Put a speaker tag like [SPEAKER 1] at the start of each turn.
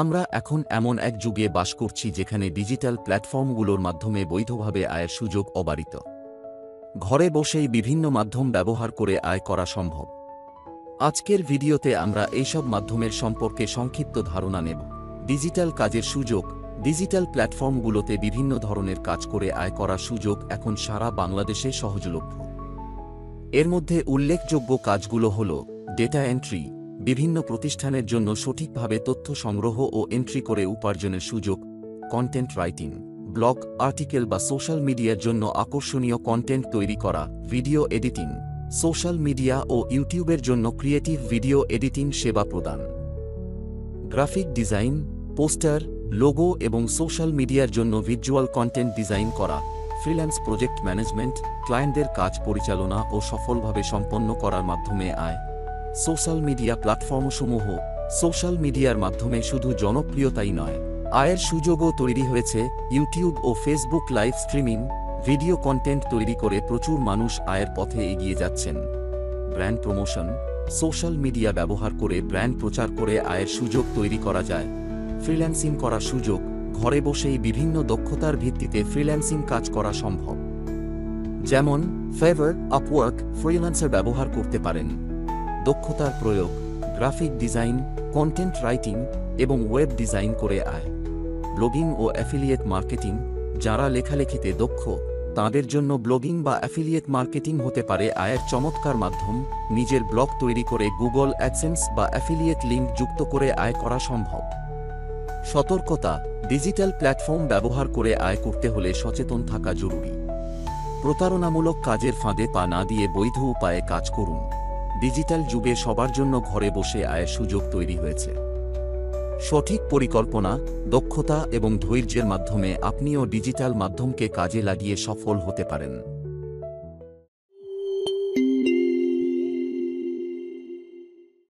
[SPEAKER 1] আমরা এখন এমন এক যুগে বাস করছি যেখানে ডিজিটাল প্ল্যাটফর্মগুলোর মাধ্যমে বৈধভাবে আয়ের সুযোগ অবারিত। ঘরে বসেই বিভিন্ন মাধ্যম ব্যবহার করে আয় করা সম্ভব। আজকের ভিডিওতে আমরা এইসব মাধ্যমের সম্পর্কে সংক্ষিপ্ত ধারণা নেব। ডিজিটাল কাজের সুযোগ। ডিজিটাল প্ল্যাটফর্মগুলোতে বিভিন্ন ধরনের কাজ করে আয় করার সুযোগ এখন সারা বাংলাদেশে সহজলভ্য। এর মধ্যে উল্লেখযোগ্য কাজগুলো হল ডেটা এন্ট্রি, বিভিন্ন প্রতিষ্ঠানের জন্য সঠিকভাবে তথ্য সংগ্রহ ও এন্ট্রি করে উপার্জনের সুযোগ, কন্টেন্ট রাইটিং, ব্লগ, আর্টিকেল বা সোশ্যাল মিডিয়ার জন্য আকর্ষণীয় কন্টেন্ট তৈরি করা, ভিডিও এডিটিং, সোশ্যাল মিডিয়া ও ইউটিউবের জন্য ক্রিয়েটিভ ভিডিও এডিটিং সেবা প্রদান, গ্রাফিক ডিজাইন, পোস্টার, লোগো এবং সোশ্যাল মিডিয়ার জন্য ভিজুয়াল কন্টেন্ট ডিজাইন করা, ফ্রিল্যান্স প্রজেক্ট ম্যানেজমেন্ট, ক্লায়েন্টদের কাজ পরিচালনা ও সফলভাবে সম্পন্ন করার মাধ্যমে আয়, সোশ্যাল মিডিয়া প্ল্যাটফর্মসমূহ। সোশ্যাল মিডিয়ার মাধ্যমে শুধু জনপ্রিয়তাই নয়, আয়ের সুযোগও তৈরি হয়েছে। ইউটিউব ও Facebook live streaming, video content তৈরি করে প্রচুর মানুষ আয়ের পথে এগিয়ে যাচ্ছেন। ব্র্যান্ড প্রমোশন, সোশ্যাল মিডিয়া ব্যবহার করে ব্র্যান্ড প্রচার করে আয়ের সুযোগ তৈরি করা যায়। ফ্রিল্যান্সিং করার সুযোগ, ঘরে বসেই বিভিন্ন দক্ষতার ভিত্তিতে ফ্রিল্যান্সিং কাজ করা সম্ভব। যেমন ফেভার, আপওয়ার্ক, ফ্রিল্যান্সার ব্যবহার করতে পারেন। দক্ষতার প্রয়োগ, গ্রাফিক ডিজাইন, কন্টেন্ট রাইটিং এবং ওয়েব ডিজাইন করে আয়। ব্লগিং ও অ্যাফিলিয়েট মার্কেটিং, যারা লেখালেখিতে দক্ষ তাদের জন্য ব্লগিং বা অ্যাফিলিয়েট মার্কেটিং হতে পারে আয়ের চমৎকার মাধ্যম। নিজের ব্লগ তৈরি করে গুগল অ্যাডসেন্স বা অ্যাফিলিয়েট লিঙ্ক যুক্ত করে আয় করা সম্ভব। সতর্কতা, ডিজিটাল প্ল্যাটফর্ম ব্যবহার করে আয় করতে হলে সচেতন থাকা জরুরি। প্রতারণামূলক কাজের ফাঁদে পা না দিয়ে বৈধ উপায়ে কাজ করুন। ডিজিটাল যুগে সবার জন্য ঘরে বসে আয়ের সুযোগ তৈরি হয়েছে। সঠিক পরিকল্পনা, দক্ষতা এবং ধৈর্যের মাধ্যমে আপনিও ডিজিটাল মাধ্যমকে কাজে লাগিয়ে সফল হতে পারেন।